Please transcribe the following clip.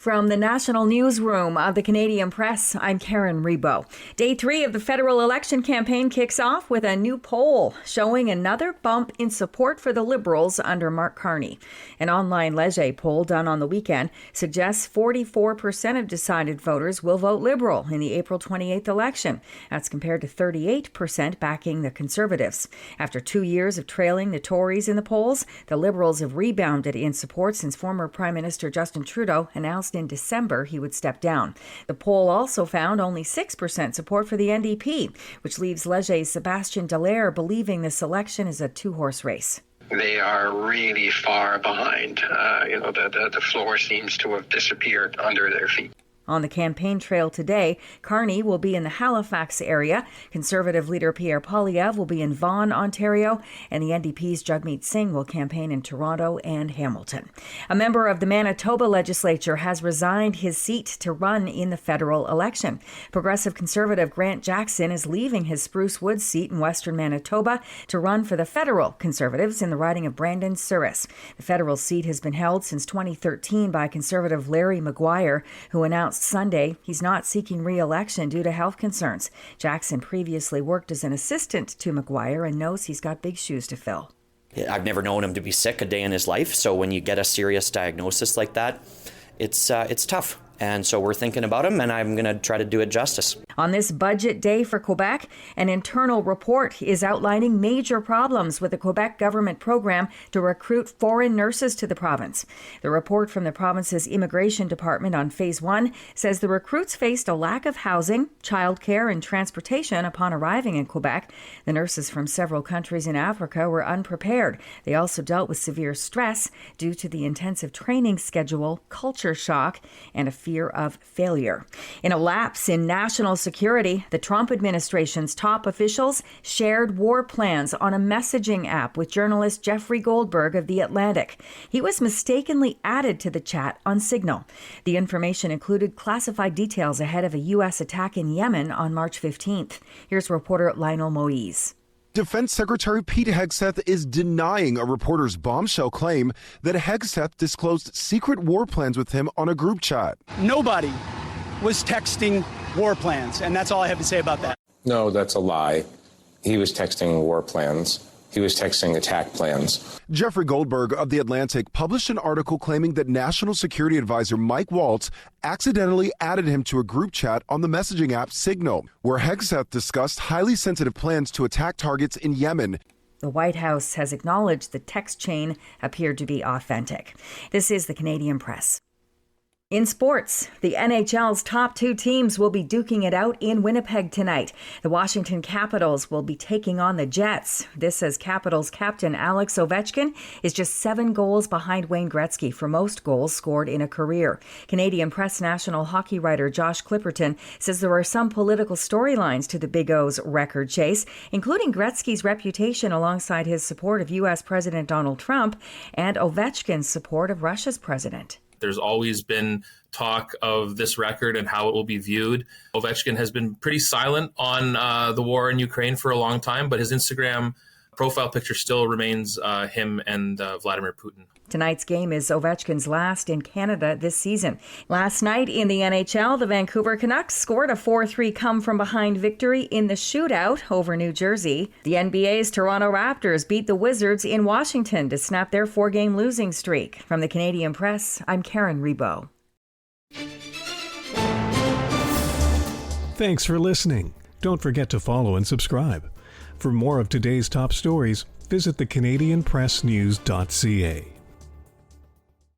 From the National Newsroom of the Canadian Press, I'm Karen Rebo. Day 3 of the federal election campaign kicks off with a new poll showing another bump in support for the Liberals under Mark Carney. An online Leger poll done on the weekend suggests 44% of decided voters will vote Liberal in the April 28th election. That's compared to 38% backing the Conservatives. After 2 years of trailing the Tories in the polls, the Liberals have rebounded in support since former Prime Minister Justin Trudeau announced in December he would step down. The poll also found only 6% support for the NDP, which leaves Leger's Sébastien Dallaire believing this election is a two-horse race. They are really far behind. The floor seems to have disappeared under their feet. On the campaign trail today, Carney will be in the Halifax area, Conservative leader Pierre Poilievre will be in Vaughan, Ontario, and the NDP's Jagmeet Singh will campaign in Toronto and Hamilton. A member of the Manitoba legislature has resigned his seat to run in the federal election. Progressive Conservative Grant Jackson is leaving his Spruce Woods seat in western Manitoba to run for the federal Conservatives in the riding of Brandon Souris. The federal seat has been held since 2013 by Conservative Larry Maguire, who announced Sunday he's not seeking re-election due to health concerns. Jackson previously worked as an assistant to Maguire and knows he's got big shoes to fill. I've never known him to be sick a day in his life, so when you get a serious diagnosis like that, it's tough. And so we're thinking about him, and I'm going to try to do it justice. On this budget day for Quebec, an internal report is outlining major problems with the Quebec government program to recruit foreign nurses to the province. The report from the province's immigration department on Phase 1 says the recruits faced a lack of housing, childcare, and transportation upon arriving in Quebec. The nurses from several countries in Africa were unprepared. They also dealt with severe stress due to the intensive training schedule, culture shock, and a fear of failure. In a lapse in national security, the Trump administration's top officials shared war plans on a messaging app with journalist Jeffrey Goldberg of The Atlantic. He was mistakenly added to the chat on Signal. The information included classified details ahead of a U.S. attack in Yemen on March 15th. Here's reporter Lionel Moise. Defense Secretary Pete Hegseth is denying a reporter's bombshell claim that Hegseth disclosed secret war plans with him on a group chat. Nobody was texting war plans, and that's all I have to say about that. No, that's a lie. He was texting war plans. He was texting attack plans. Jeffrey Goldberg of The Atlantic published an article claiming that National Security Advisor Mike Waltz accidentally added him to a group chat on the messaging app Signal, where Hegseth discussed highly sensitive plans to attack targets in Yemen. The White House has acknowledged the text chain appeared to be authentic. This is the Canadian Press. In sports, the NHL's top two teams will be duking it out in Winnipeg tonight. The Washington Capitals will be taking on the Jets. This as Capitals captain Alex Ovechkin is just 7 goals behind Wayne Gretzky for most goals scored in a career. Canadian Press national hockey writer Josh Clipperton says there are some political storylines to the Big O's record chase, including Gretzky's reputation alongside his support of U.S. President Donald Trump and Ovechkin's support of Russia's president. There's always been talk of this record and how it will be viewed. Ovechkin has been pretty silent on the war in Ukraine for a long time, but his Instagram profile picture still remains him and Vladimir Putin. Tonight's game is Ovechkin's last in Canada this season. Last night in the NHL, the Vancouver Canucks scored a 4-3 come-from-behind victory in the shootout over New Jersey. The NBA's Toronto Raptors beat the Wizards in Washington to snap their 4-game losing streak. From the Canadian Press, I'm Karen Rebo. Thanks for listening. Don't forget to follow and subscribe. For more of today's top stories, visit thecanadianpressnews.ca.